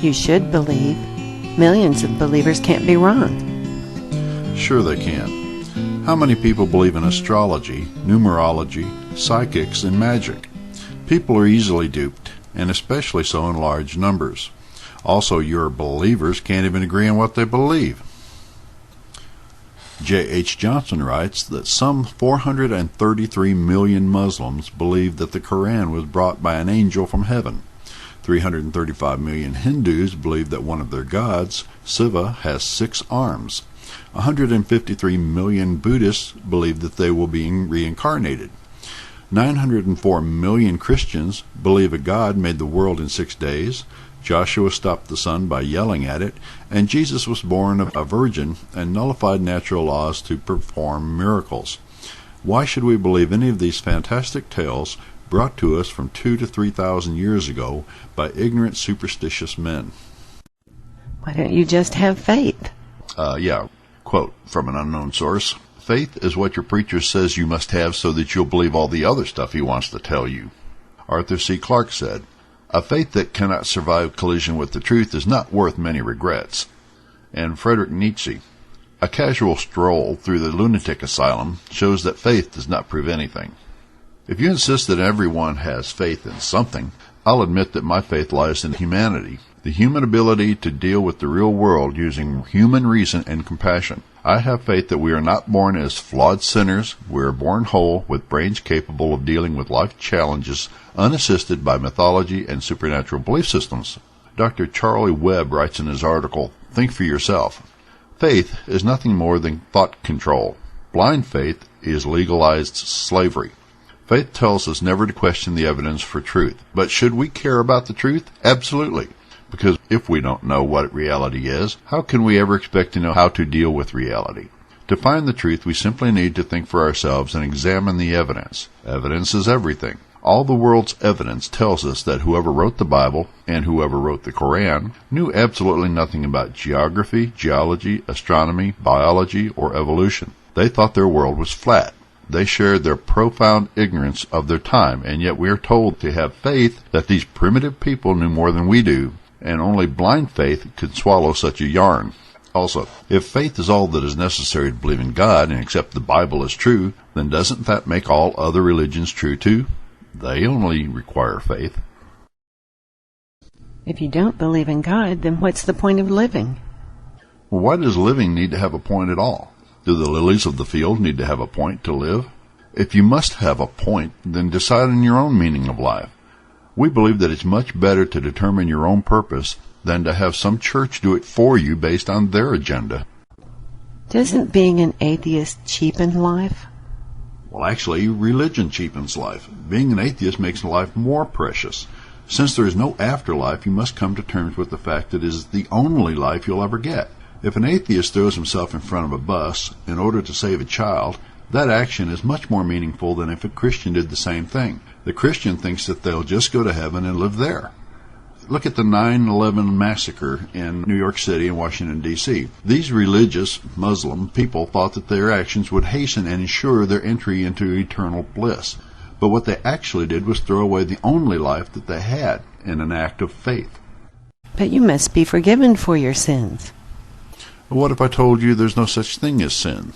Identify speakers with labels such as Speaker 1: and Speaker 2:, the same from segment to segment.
Speaker 1: you should believe. Millions of believers can't be wrong.
Speaker 2: Sure they can. How many people believe in astrology, numerology, psychics, and magic? People are easily duped, and especially so in large numbers. Also, your believers can't even agree on what they believe. J.H. Johnson writes that some 433 million Muslims believe that the Quran was brought by an angel from heaven. 335 million Hindus believe that one of their gods, Shiva, has 6 arms. 153 million Buddhists believe that they will be reincarnated. 904 million Christians believe a God made the world in 6 days. Joshua stopped the sun by yelling at it, and Jesus was born of a virgin and nullified natural laws to perform miracles. Why should we believe any of these fantastic tales brought to us from 2,000 to 3,000 years ago by ignorant, superstitious men?
Speaker 1: Why don't you just have faith?
Speaker 2: Quote from an unknown source, "Faith is what your preacher says you must have so that you'll believe all the other stuff he wants to tell you." Arthur C. Clarke said, "A faith that cannot survive collision with the truth is not worth many regrets." And Friedrich Nietzsche, "A casual stroll through the lunatic asylum shows that faith does not prove anything." If you insist that everyone has faith in something, I'll admit that my faith lies in humanity, the human ability to deal with the real world using human reason and compassion. I have faith that we are not born as flawed sinners. We are born whole, with brains capable of dealing with life challenges, unassisted by mythology and supernatural belief systems. Dr. Charlie Webb writes in his article, "Think for Yourself." Faith is nothing more than thought control. Blind faith is legalized slavery. Faith tells us never to question the evidence for truth. But should we care about the truth? Absolutely. Because if we don't know what reality is, how can we ever expect to know how to deal with reality? To find the truth, we simply need to think for ourselves and examine the evidence. Evidence is everything. All the world's evidence tells us that whoever wrote the Bible and whoever wrote the Quran knew absolutely nothing about geography, geology, astronomy, biology, or evolution. They thought their world was flat. They shared their profound ignorance of their time, and yet we are told to have faith that these primitive people knew more than we do, and only blind faith could swallow such a yarn. Also, if faith is all that is necessary to believe in God and accept the Bible as true, then doesn't that make all other religions true too? They only require faith.
Speaker 1: If you don't believe in God, then what's the point of living?
Speaker 2: Well, why does living need to have a point at all? Do the lilies of the field need to have a point to live? If you must have a point, then decide on your own meaning of life. We believe that it's much better to determine your own purpose than to have some church do it for you based on their agenda.
Speaker 1: Doesn't being an atheist cheapen life?
Speaker 2: Well, actually, religion cheapens life. Being an atheist makes life more precious. Since there is no afterlife, you must come to terms with the fact that it is the only life you'll ever get. If an atheist throws himself in front of a bus in order to save a child, that action is much more meaningful than if a Christian did the same thing. The Christian thinks that they'll just go to heaven and live there. Look at the 9/11 massacre in New York City and Washington, D.C. These religious Muslim people thought that their actions would hasten and ensure their entry into eternal bliss. But what they actually did was throw away the only life that they had in an act of faith.
Speaker 1: But you must be forgiven for your sins.
Speaker 2: What if I told you there's no such thing as sin?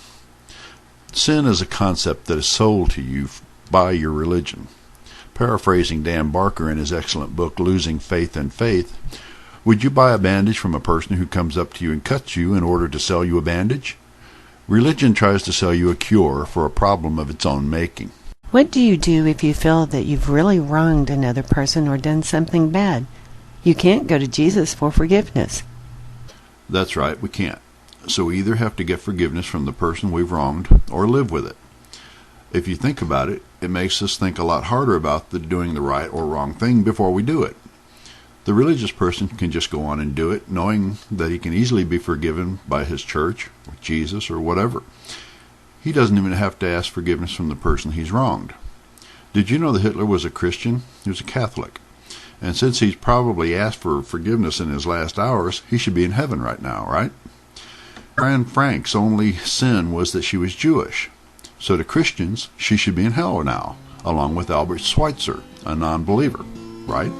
Speaker 2: Sin is a concept that is sold to you by your religion. Paraphrasing Dan Barker in his excellent book, Losing Faith in Faith, would you buy a bandage from a person who comes up to you and cuts you in order to sell you a bandage? Religion tries to sell you a cure for a problem of its own making.
Speaker 1: What do you do if you feel that you've really wronged another person or done something bad? You can't go to Jesus for forgiveness.
Speaker 2: That's right, we can't. So we either have to get forgiveness from the person we've wronged or live with it. If you think about it, it makes us think a lot harder about doing the right or wrong thing before we do it. The religious person can just go on and do it, knowing that he can easily be forgiven by his church, or Jesus, or whatever. He doesn't even have to ask forgiveness from the person he's wronged. Did you know that Hitler was a Christian? He was a Catholic. And since he's probably asked for forgiveness in his last hours, he should be in heaven right now, right? Anne Frank's only sin was that she was Jewish. So to Christians, she should be in hell now, along with Albert Schweitzer, a non-believer, right?